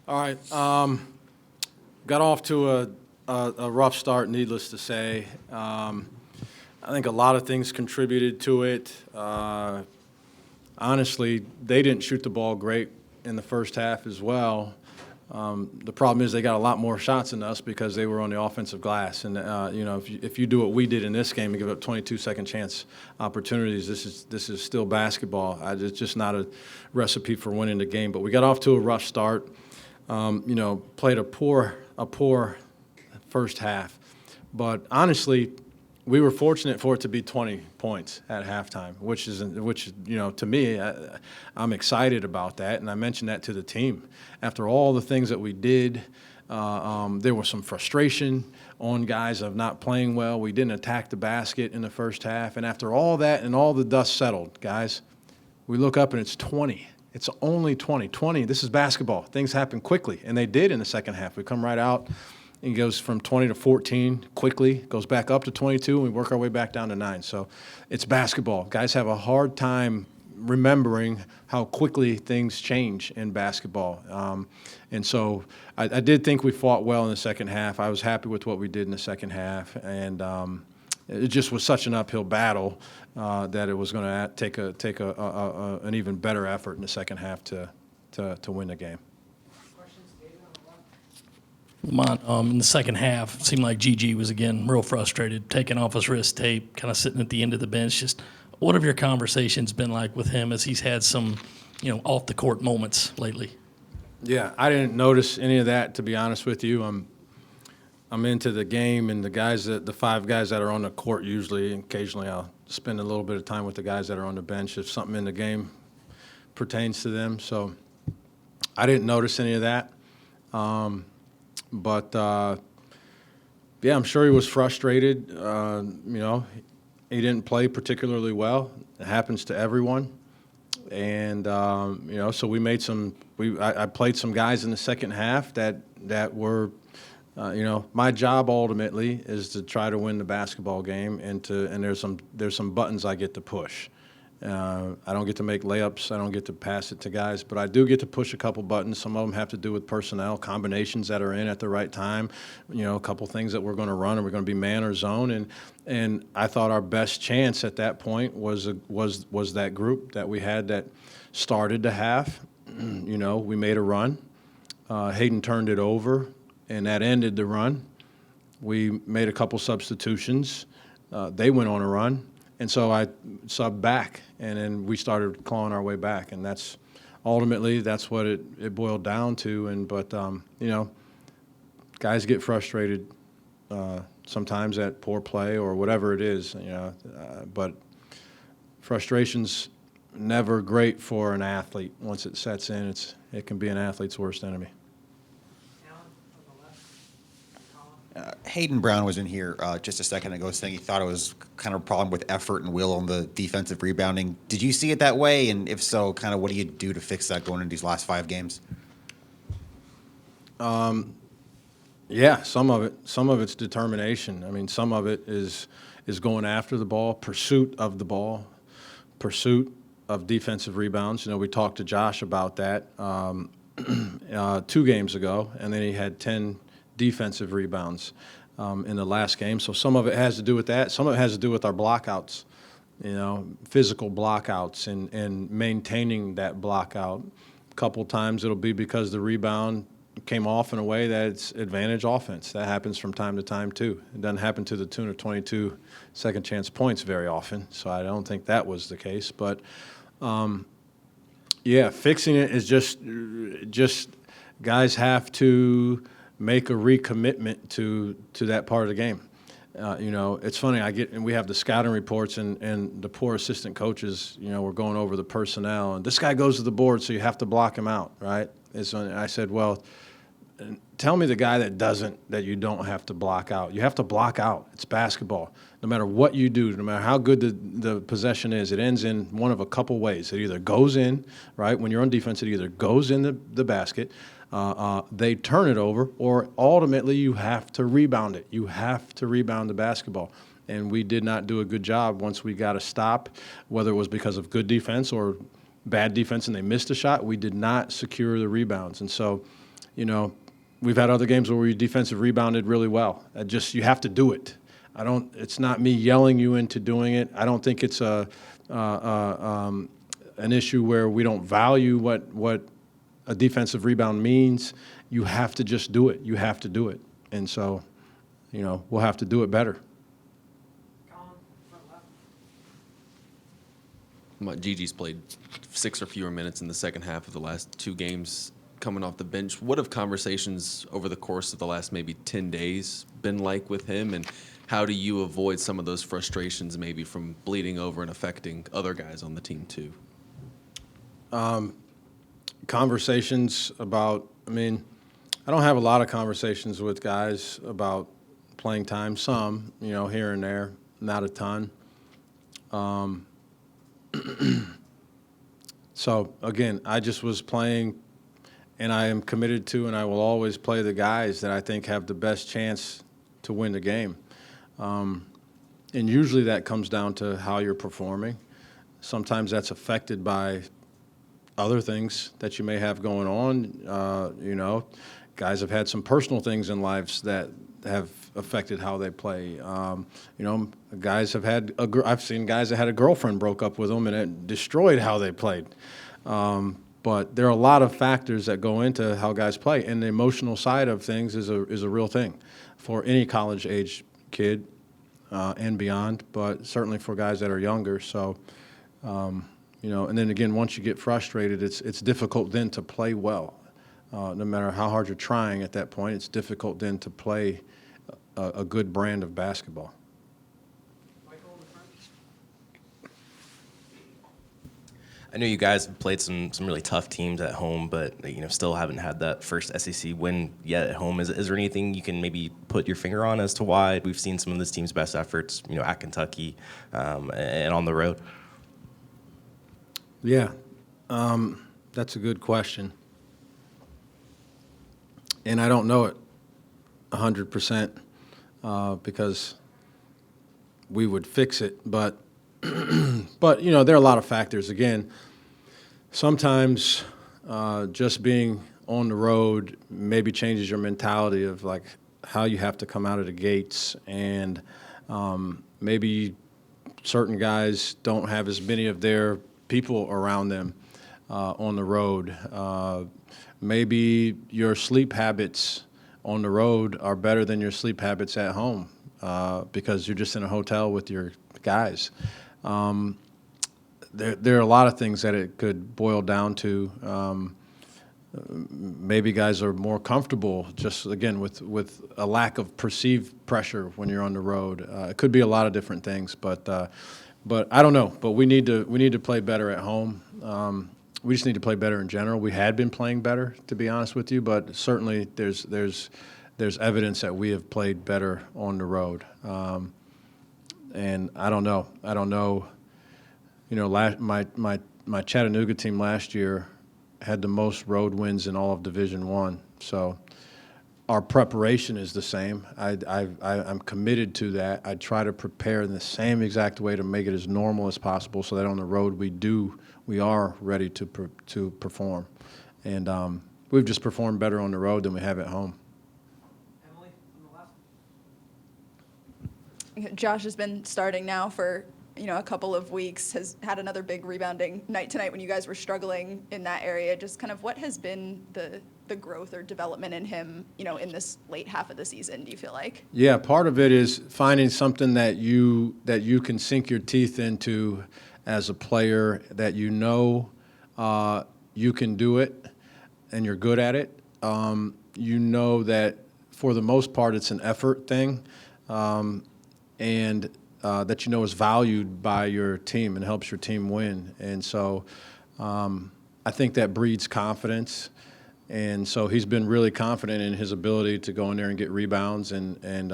All right. Got off to a rough start, needless to say. I think a lot of things contributed to it. Honestly, they didn't shoot the ball great in the first half as well. The problem is they got a lot more shots than us because they were on the offensive glass. And, if you do what we did in this game and give up 22 second chance opportunities, this is still basketball. It's just not a recipe for winning the game. But we got off to a rough start. Played a poor first half. But honestly, we were fortunate for it to be 20 points at halftime, which to me, I'm excited about that, and I mentioned that to the team. After all the things that we did, there was some frustration on guys of not playing well. We didn't attack the basket in the first half, and after all that and all the dust settled, guys, we look up and it's 20. It's only 20. 20, this is basketball. Things happen quickly, and they did in the second half. We come right out. It goes from 20 to 14 quickly, goes back up to 22, and we work our way back down to 9. So it's basketball. Guys have a hard time remembering how quickly things change in basketball. And so I did think we fought well in the second half. I was happy with what we did in the second half. And it just was such an uphill battle that it was going to take an even better effort in the second half to win the game. Lamont, in the second half, it seemed like GG was, again, real frustrated, taking off his wrist tape, kind of sitting at the end of the bench. Just what have your conversations been like with him as he's had some, off-the-court moments lately? Yeah, I didn't notice any of that, to be honest with you. I'm into the game, and the 5 guys that are on the court usually, occasionally I'll spend a little bit of time with the guys that are on the bench if something in the game pertains to them. So I didn't notice any of that. But I'm sure he was frustrated. He didn't play particularly well. It happens to everyone. And, so we made I played some guys in the second half that were, my job ultimately is to try to win the basketball game and there's some buttons I get to push. I don't get to make layups. I don't get to pass it to guys, but I do get to push a couple buttons. Some of them have to do with personnel, combinations that are in at the right time, a couple things that we're going to run. Are we going to be man or zone? And I thought our best chance at that point was that group that we had that started the half. We made a run. Hayden turned it over, and that ended the run. We made a couple substitutions. They went on a run. And so I subbed back, and then we started clawing our way back, and that's what it boiled down to. But guys get frustrated sometimes at poor play or whatever it is, but frustration's never great for an athlete. Once it sets in, it can be an athlete's worst enemy. Hayden Brown was in here just a second ago saying he thought it was kind of a problem with effort and will on the defensive rebounding. Did you see it that way? And if so, kind of what do you do to fix that going into these last 5 games? Yeah, some of it. Some of it's determination. I mean, some of it is going after the ball, pursuit of the ball, pursuit of defensive rebounds. We talked to Josh about that 2 games ago, and then he had 10 defensive rebounds in the last game. So some of it has to do with that. Some of it has to do with our blockouts, physical blockouts and maintaining that blockout. A couple times it'll be because the rebound came off in a way that's advantage offense. That happens from time to time too. It doesn't happen to the tune of 22 second chance points very often, so I don't think that was the case. But, fixing it is just guys have to make a recommitment to that part of the game. It's funny. We have the scouting reports, and the poor assistant coaches. We're going over the personnel, and this guy goes to the board, so you have to block him out, right? I said, well, tell me the guy that you don't have to block out. You have to block out. It's basketball. No matter what you do, no matter how good the possession is, it ends in one of a couple ways. It either goes in, right? When you're on defense, it either goes in the basket. They turn it over, or ultimately you have to rebound it. You have to rebound the basketball. And we did not do a good job once we got a stop, whether it was because of good defense or bad defense and they missed a shot. We did not secure the rebounds. And so, we've had other games where we defensive rebounded really well. You have to do it. It's not me yelling you into doing it. I don't think it's an issue where we don't value what a defensive rebound means. You have to just do it. You have to do it. And so, we'll have to do it better. Gigi's played 6 or fewer minutes in the second half of the last 2 games coming off the bench. What have conversations over the course of the last maybe 10 days been like with him, and how do you avoid some of those frustrations maybe from bleeding over and affecting other guys on the team too? Conversations about, I don't have a lot of conversations with guys about playing time, some, here and there, not a ton. So, again, I just was playing, and I am committed to, and I will always play the guys that I think have the best chance to win the game. And usually that comes down to how you're performing. Sometimes that's affected by other things that you may have going on. Guys have had some personal things in lives that have affected how they play. Guys have had I've seen guys that had a girlfriend broke up with them, and it destroyed how they played. But there are a lot of factors that go into how guys play, and the emotional side of things is a real thing for any college-age kid and beyond, but certainly for guys that are younger. So, and then again, once you get frustrated, it's difficult then to play well. No matter how hard you're trying at that point, it's difficult then to play a good brand of basketball. I know you guys have played some really tough teams at home, but still haven't had that first SEC win yet at home. Is there anything you can maybe put your finger on as to why we've seen some of this team's best efforts, at Kentucky and on the road? Yeah, that's a good question, and I don't know it 100% because we would fix it, but. But, there are a lot of factors. Again, sometimes just being on the road maybe changes your mentality of, like, how you have to come out of the gates. And maybe certain guys don't have as many of their people around them on the road. Maybe your sleep habits on the road are better than your sleep habits at home because you're just in a hotel with your guys. There are a lot of things that it could boil down to. Maybe guys are more comfortable just, again, with a lack of perceived pressure when you're on the road. It could be a lot of different things, but I don't know. But we need to play better at home. We just need to play better in general. We had been playing better, to be honest with you, but certainly there's evidence that we have played better on the road. And I don't know. My Chattanooga team last year had the most road wins in all of Division I. So our preparation is the same. I'm committed to that. I try to prepare in the same exact way to make it as normal as possible, so that on the road we are ready to perform. And we've just performed better on the road than we have at home. Josh has been starting now for a couple of weeks, has had another big rebounding night tonight when you guys were struggling in that area. Just kind of what has been the growth or development in him, in this late half of the season, do you feel like? Yeah, part of it is finding something that you can sink your teeth into as a player, that you can do it and you're good at it. That for the most part it's an effort thing. And that is valued by your team and helps your team win. And so I think that breeds confidence. And so he's been really confident in his ability to go in there and get rebounds, and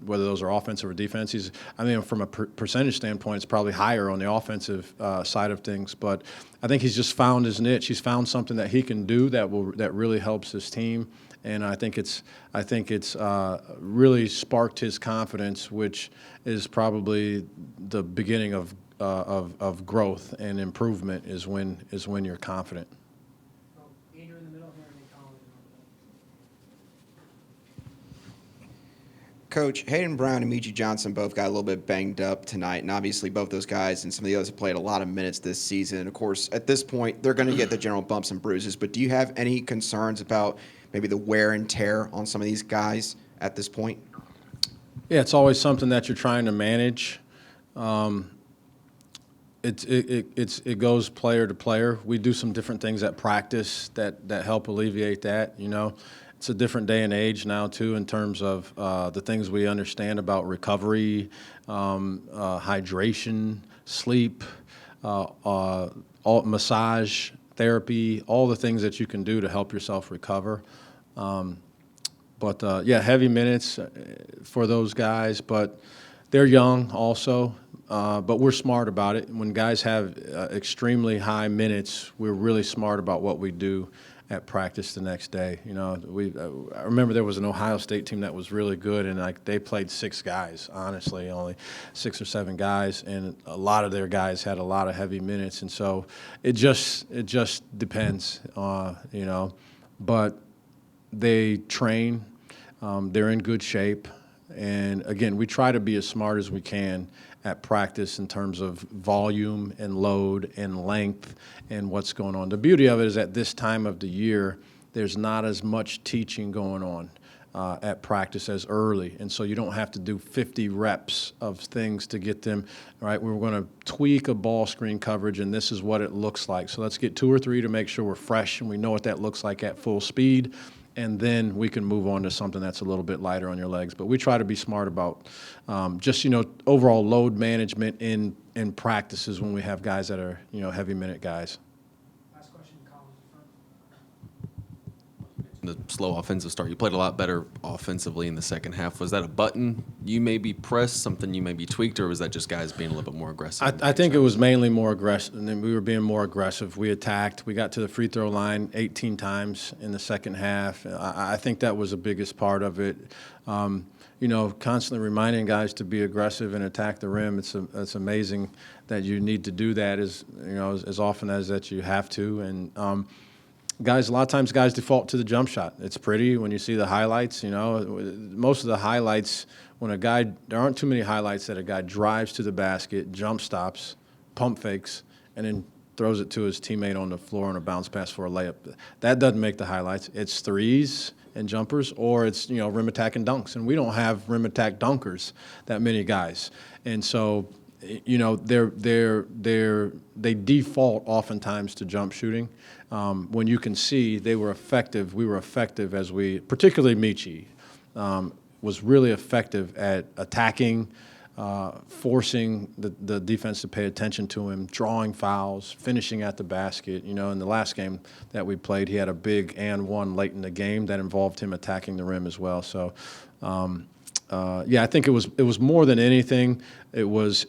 whether those are offensive or defense. From a percentage standpoint, it's probably higher on the offensive side of things. But I think he's just found his niche. He's found something that he can do that really helps his team. And I think it's really sparked his confidence, which is probably the beginning of growth and improvement. Is when you're confident. Coach, Hayden Brown and Michi Johnson both got a little bit banged up tonight, and obviously both those guys and some of the others have played a lot of minutes this season. Of course, at this point, they're going to get the general bumps and bruises, but do you have any concerns about maybe the wear and tear on some of these guys at this point? Yeah, it's always something that you're trying to manage. It goes player to player. We do some different things at practice that help alleviate that. It's a different day and age now too in terms of the things we understand about recovery, hydration, sleep, all massage therapy, all the things that you can do to help yourself recover. But heavy minutes for those guys, but they're young also. But we're smart about it. When guys have extremely high minutes, we're really smart about what we do at practice the next day. I remember there was an Ohio State team that was really good, and they played 6 guys, honestly, only 6 or 7 guys, and a lot of their guys had a lot of heavy minutes, and so it just depends, But they train, they're in good shape, and again, we try to be as smart as we can at practice in terms of volume and load and length and what's going on. The beauty of it is at this time of the year, there's not as much teaching going on at practice as early, and so you don't have to do 50 reps of things to get them, right? We're going to tweak a ball screen coverage, and this is what it looks like. So let's get 2 or 3 to make sure we're fresh and we know what that looks like at full speed, and then we can move on to something that's a little bit lighter on your legs. But we try to be smart about overall load management in practices when we have guys that are, heavy minute guys. Last question, Colin. The slow offensive start. You played a lot better offensively in the second half. Was that a button you maybe pressed, something you maybe tweaked, or was that just guys being a little bit more aggressive? I think it was mainly more aggressive, and then we were being more aggressive. We attacked. We got to the free throw line 18 times in the second half. I think that was the biggest part of it. Constantly reminding guys to be aggressive and attack the rim. It's amazing that you need to do that as often as that you have to. And guys, a lot of times guys default to the jump shot. It's pretty when you see the highlights. Most of the highlights there aren't too many highlights that a guy drives to the basket, jump stops, pump fakes, and then throws it to his teammate on the floor on a bounce pass for a layup. That doesn't make the highlights. It's threes and jumpers, or it's rim attack and dunks, and we don't have rim attack dunkers that many guys, and so they default oftentimes to jump shooting. When you can see we were effective particularly Michi, was really effective at attacking, forcing the defense to pay attention to him, drawing fouls, finishing at the basket. In the last game that we played, he had a big and one late in the game that involved him attacking the rim as well. So, I think it was more than anything. It was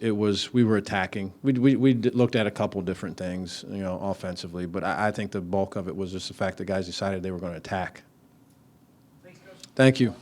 we were attacking. We looked at a couple different things, offensively, but I think the bulk of it was just the fact that guys decided they were going to attack. Thanks, Coach. Thank you.